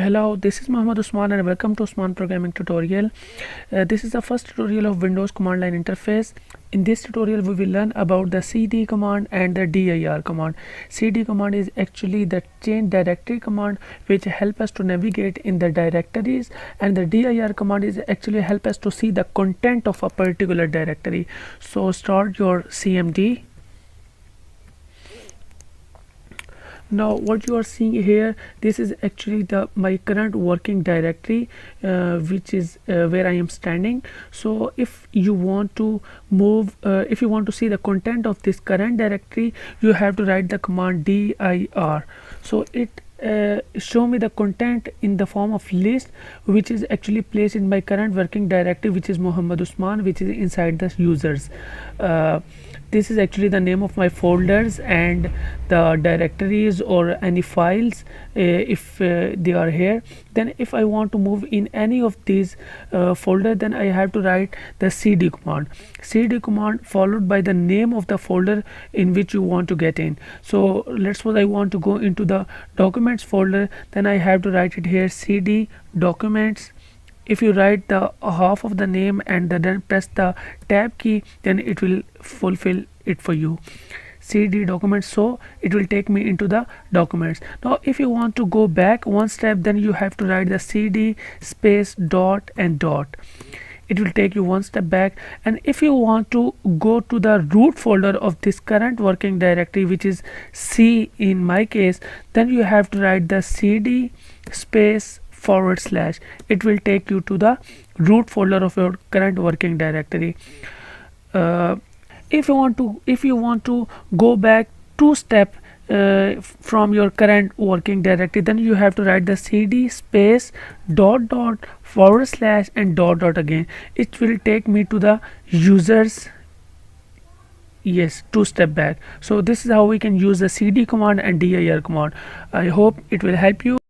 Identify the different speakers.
Speaker 1: Hello, this is Muhammad Usman and welcome to Usman Programming Tutorial. This is the first tutorial of Windows command line interface. In this tutorial we will learn about the cd command and the dir command. Cd command is actually the change directory command which help us to navigate in the directories, and the dir command is actually help us to see the content of a particular directory. So start your CMD. Now what you are seeing here, this is actually the my current working directory, which is where I am standing. So if you want to move, if you want to see the content of this current directory, you have to write the command dir. So it show me the content in the form of list, which is actually placed in my current working directory, which is Muhammad Usman, which is inside the users. This is actually the name of my folders and the directories or any files, if they are here. Then if I want to move in any of these folder, then I have to write the cd command followed by the name of the folder in which you want to get in. So let's suppose I want to go into the documents folder, then I have to write it here cd documents. If you write the half of the name and then press the tab key, then it will fulfill it for you, cd documents. So it will take me into the documents. Now if you want to go back one step, then you have to write the cd space dot and dot. It will take you one step back. And if you want to go to the root folder of this current working directory, which is C in my case, then you have to write the cd space /. It will take you to the root folder of your current working directory. If you want to go back two step from your current working directory, then you have to write the cd space dot dot / and dot dot again. It will take me to the users. Yes, two step back. So this is how we can use the cd command and dir command. I hope it will help you.